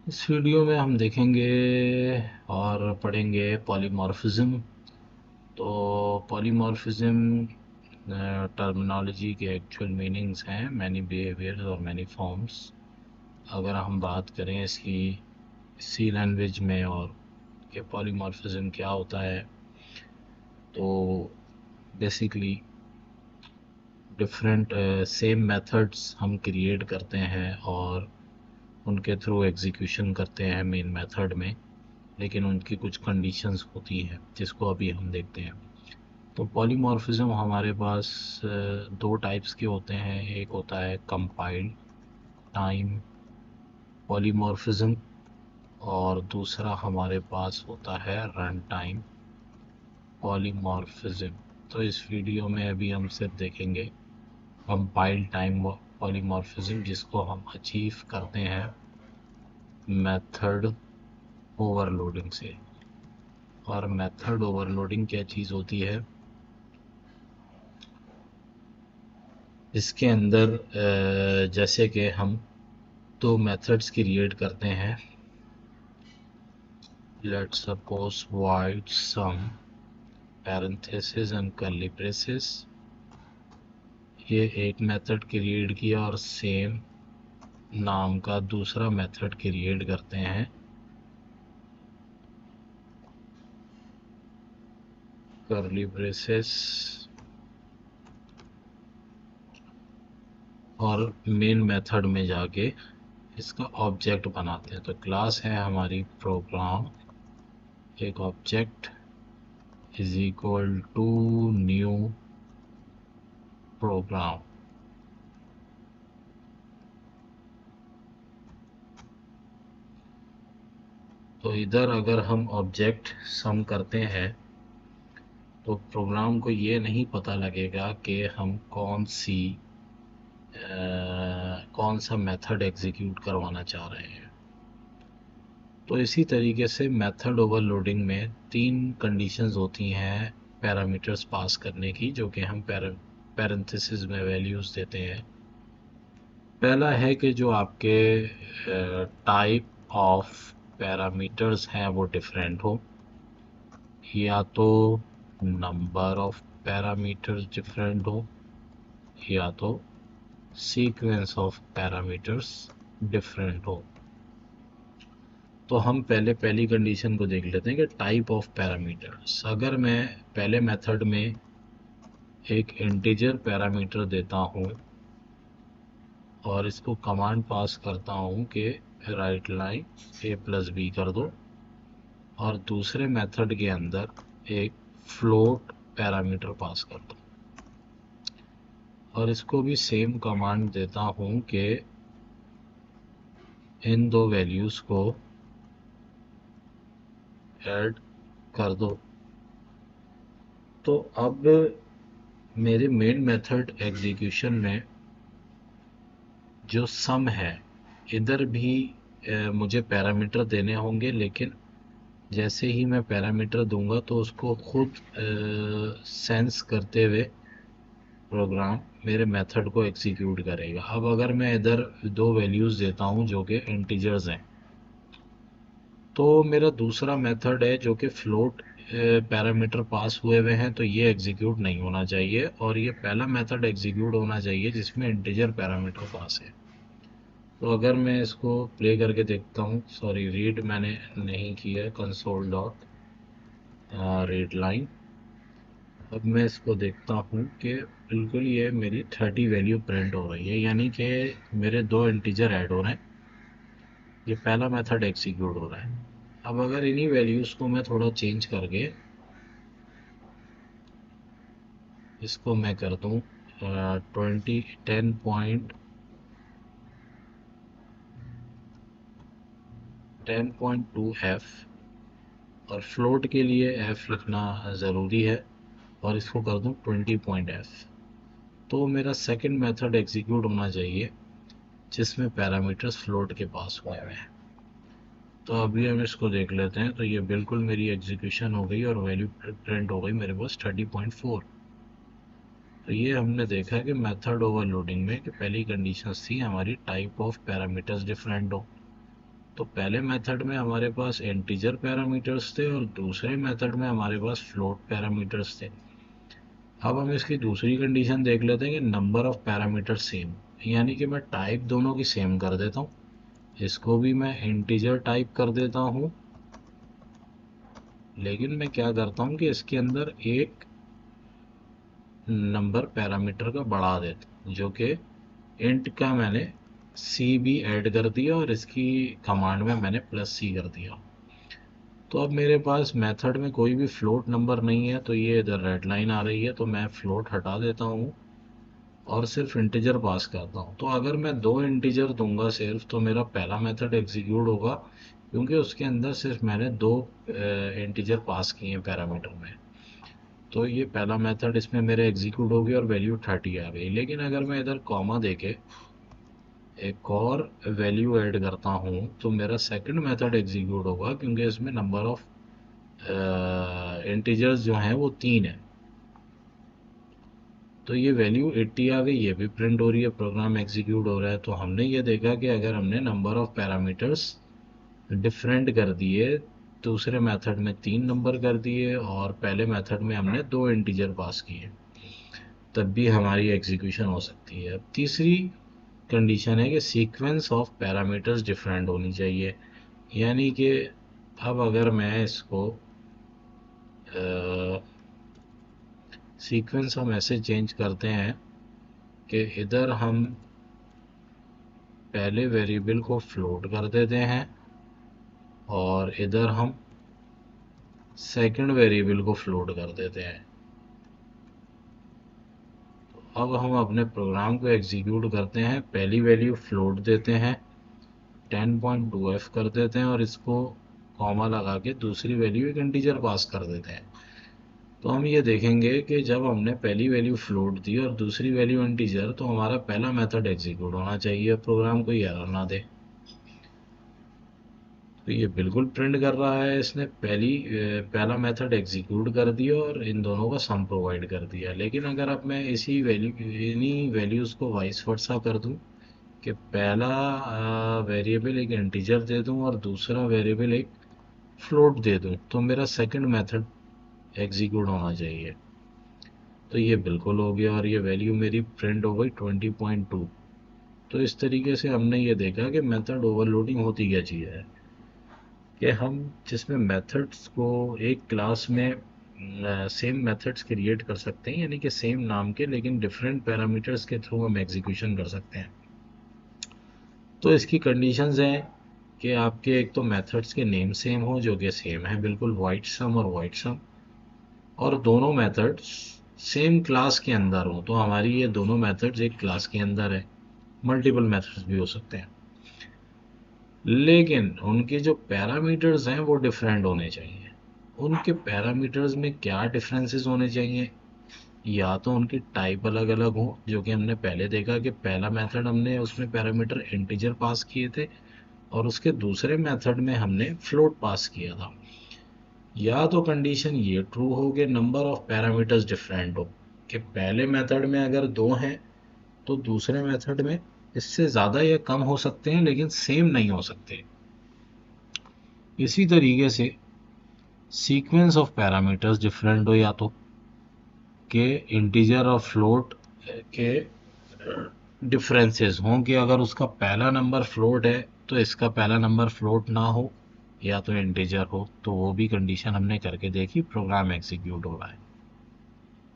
इस वीडियो में हम देखेंगे और पढ़ेंगे पॉलीमॉर्फिज्म। तो पॉलीमॉर्फिज्म टर्मिनोलॉजी के एक्चुअल मीनिंग्स हैं मैनी बिहेवियर्स और मैनी फॉर्म्स। अगर हम बात करें इसकी सी लैंग्वेज में और कि पॉलीमॉर्फिज्म क्या होता है, तो बेसिकली डिफरेंट सेम मेथड्स हम क्रिएट करते हैं और उनके थ्रू एग्जीक्यूशन करते हैं मेन मेथड में, लेकिन उनकी कुछ कंडीशंस होती हैं जिसको अभी हम देखते हैं। तो पॉलीमॉर्फिज्म हमारे पास दो टाइप्स के होते हैं। एक होता है कंपाइल्ड टाइम पॉलीमॉर्फिज्म और दूसरा हमारे पास होता है रन टाइम पॉलीमॉर्फिज्म। तो इस वीडियो में अभी हम सिर्फ देखेंगे कंपाइल्ड टाइम पॉलीमॉर्फिज्म, जिसको हम अचीव करते हैं मेथड ओवरलोडिंग से। और मेथड ओवरलोडिंग क्या चीज़ होती है? इसके अंदर जैसे कि हम दो मेथड्स क्रिएट करते हैं। Let's suppose void sum parenthesis and curly braces। ये एक मेथड क्रिएट किया और सेम नाम का दूसरा मेथड क्रिएट करते हैं कर्ली ब्रेसेस और मेन मेथड में जाके इसका ऑब्जेक्ट बनाते हैं। तो क्लास है हमारी प्रोग्राम, एक object is equal to new program. तो इधर अगर हम ऑब्जेक्ट सम करते हैं तो प्रोग्राम को ये नहीं पता लगेगा कि हम कौन सा मेथड एग्जीक्यूट करवाना चाह रहे हैं। तो इसी तरीके से मेथड ओवरलोडिंग में तीन कंडीशंस होती हैं पैरामीटर्स पास करने की, जो कि हम पैरेंथेसिस में वैल्यूज़ देते हैं। पहला है कि जो आपके टाइप ऑफ पैरामीटर्स हैं वो डिफरेंट हो, या तो नंबर ऑफ पैरामीटर्स डिफरेंट हो या तो सीक्वेंस ऑफ पैरामीटर्स डिफरेंट हो। तो हम पहले पहली कंडीशन को देख लेते हैं कि टाइप ऑफ पैरामीटर्स। अगर मैं पहले मेथड में एक इंटीजर पैरामीटर देता हूँ और इसको कमांड पास करता हूँ कि राइट लाइन ए प्लस बी कर दो, और दूसरे मेथड के अंदर एक फ्लोट पैरामीटर पास कर दो और इसको भी सेम कमांड देता हूँ कि इन दो वैल्यूज़ को ऐड कर दो। तो अब मेरे मेन मेथड एग्जीक्यूशन में जो सम है, इधर भी मुझे पैरामीटर देने होंगे, लेकिन जैसे ही मैं पैरामीटर दूंगा तो उसको खुद सेंस करते हुए प्रोग्राम मेरे मेथड को एग्जीक्यूट करेगा। अब अगर मैं इधर दो वैल्यूज़ देता हूँ जो कि इंटीजर्स हैं, तो मेरा दूसरा मेथड है जो कि फ्लोट पैरामीटर पास हुए हुए हैं, तो ये एग्जीक्यूट नहीं होना चाहिए और ये पहला मेथड एग्जीक्यूट होना चाहिए जिसमें इंटीजर पैरामीटर पास है। तो अगर मैं इसको प्ले करके देखता हूँ, सॉरी रीड मैंने नहीं किया, कंसोल डॉट रीड लाइन। अब मैं इसको देखता हूँ कि बिल्कुल ये मेरी 30 वैल्यू प्रिंट हो रही है, यानी कि मेरे दो इंटीजर ऐड हो रहे हैं, ये पहला मेथड एग्जीक्यूट हो रहा है। अब अगर इन्हीं वैल्यूज़ को मैं थोड़ा चेंज करके इसको मैं कर दूँ 10.2f, और फ्लोट के लिए f लिखना ज़रूरी है, और इसको कर दूँ 20.f। तो मेरा सेकंड मेथड एग्जीक्यूट होना चाहिए जिसमें पैरामीटर्स फ्लोट के पास हुए हुए हैं। तो अभी हम इसको देख लेते हैं। तो ये बिल्कुल मेरी एग्जीक्यूशन हो गई और वैल्यू प्रिंट हो गई मेरे पास 30.4। तो ये हमने देखा कि मेथड ओवरलोडिंग में कि पहली कंडीशन थी हमारी टाइप ऑफ पैरामीटर्स डिफरेंट हो, तो पहले मेथड में हमारे पास इंटीजर पैरामीटर्स थे और दूसरे मेथड में हमारे पास फ्लोट पैरामीटर्स थे। अब हम इसकी दूसरी कंडीशन देख लेते हैं कि नंबर ऑफ पैरामीटर सेम, यानी कि मैं टाइप दोनों की सेम कर देता हूँ। इसको भी मैं इंटीजर टाइप कर देता हूँ, लेकिन मैं क्या करता हूँ कि इसके अंदर एक नंबर पैरामीटर का बढ़ा देता हूँ, जो कि इंट का मैंने सी भी ऐड कर दिया और इसकी कमांड में मैंने प्लस सी कर दिया। तो अब मेरे पास मेथड में कोई भी फ्लोट नंबर नहीं है, तो ये इधर रेड लाइन आ रही है, तो मैं फ्लोट हटा देता हूँ और सिर्फ इंटीजर पास करता हूँ। तो अगर मैं दो इंटीजर दूंगा सिर्फ, तो मेरा पहला मेथड एग्जीक्यूट होगा, क्योंकि उसके अंदर सिर्फ मैंने दो इंटीजर पास किए हैं पैरामीटर में। तो ये पहला मेथड इसमें मेरे एग्जीक्यूट हो गया और वैल्यू 30 आ गई। लेकिन अगर मैं इधर कॉमा देके एक और वैल्यू ऐड करता हूँ, तो मेरा सेकंड मेथड एग्जीक्यूट होगा, क्योंकि इसमें नंबर ऑफ इंटीजर्स जो हैं वो 3 है। तो ये वैल्यू 80 आ गई, ये भी प्रिंट हो रही है, प्रोग्राम एग्जीक्यूट हो रहा है। तो हमने ये देखा कि अगर हमने नंबर ऑफ पैरामीटर्स डिफरेंट कर दिए, दूसरे मेथड में 3 नंबर कर दिए और पहले मेथड में हमने 2 इंटीजर पास किए, तब भी हमारी एग्जीक्यूशन हो सकती है। अब तीसरी कंडीशन है कि सीक्वेंस ऑफ पैरामीटर्स डिफरेंट होनी चाहिए, यानी कि अब अगर मैं इसको सीक्वेंस हम ऐसे चेंज करते हैं कि इधर हम पहले वेरिएबल को फ्लोट कर देते हैं और इधर हम सेकंड वेरिएबल को फ्लोट कर देते हैं। अब हम अपने प्रोग्राम को एग्जीक्यूट करते हैं, पहली वैल्यू फ्लोट देते हैं, 10.2f कर देते हैं और इसको कॉमा लगा के दूसरी वैल्यू एक इंटीजर पास कर देते हैं। तो हम ये देखेंगे कि जब हमने पहली वैल्यू फ्लोट दी और दूसरी वैल्यू इंटीजर, तो हमारा पहला मेथड एग्जीक्यूट होना चाहिए, प्रोग्राम कोई एरर ना दे। तो ये बिल्कुल प्रिंट कर रहा है, इसने पहला मेथड एग्जीक्यूट कर दिया और इन दोनों का सम प्रोवाइड कर दिया। लेकिन अगर अब मैं इन्हीं वैल्यूज को वाइस वर्सा कर दूं कि पहला वेरिएबल एक इंटीजर दे दूं और दूसरा वेरिएबल एक फ्लोट दे दूं, तो मेरा सेकंड मेथड एग्जीक्यूट होना चाहिए। तो ये बिल्कुल हो गया और ये वैल्यू मेरी प्रिंट हो गई 20.2। तो इस तरीके से हमने ये देखा कि मेथड ओवरलोडिंग होती क्या चीज़ है, कि हम जिसमें मेथड्स को एक क्लास में सेम मेथड्स क्रिएट कर सकते हैं, यानी कि सेम नाम के लेकिन डिफरेंट पैरामीटर्स के थ्रू हम एग्जीक्यूशन कर सकते हैं। तो इसकी कंडीशंस हैं कि आपके एक तो मेथड्स के नेम सेम हो, जो कि सेम है बिल्कुल, वाइट सम और वाइट सम, और दोनों मेथड्स सेम क्लास के अंदर हो। तो हमारी ये दोनों मेथड्स एक क्लास के अंदर है, मल्टीपल मेथड्स भी हो सकते हैं, लेकिन उनके जो पैरामीटर्स हैं वो डिफरेंट होने चाहिए। उनके पैरामीटर्स में क्या डिफरेंसेस होने चाहिए, या तो उनकी टाइप अलग अलग हो, जो कि हमने पहले देखा कि पहला मेथड हमने उसमें पैरामीटर इंटीजर पास किए थे और उसके दूसरे मेथड में हमने फ्लोट पास किया था। या तो कंडीशन ये ट्रू हो कि नंबर ऑफ पैरामीटर्स डिफरेंट हो, कि पहले मेथड में अगर 2 हैं तो दूसरे मेथड में इससे ज़्यादा या कम हो सकते हैं, लेकिन सेम नहीं हो सकते। इसी तरीके से सीक्वेंस ऑफ पैरामीटर्स डिफरेंट हो, या तो के इंटीजर और फ्लोट के डिफरेंसेस हों, कि अगर उसका पहला नंबर फ्लोट है तो इसका पहला नंबर फ्लोट ना हो, या तो इंटीजर हो। तो वो भी कंडीशन हमने करके देखी, प्रोग्राम एग्जीक्यूट हो रहा है।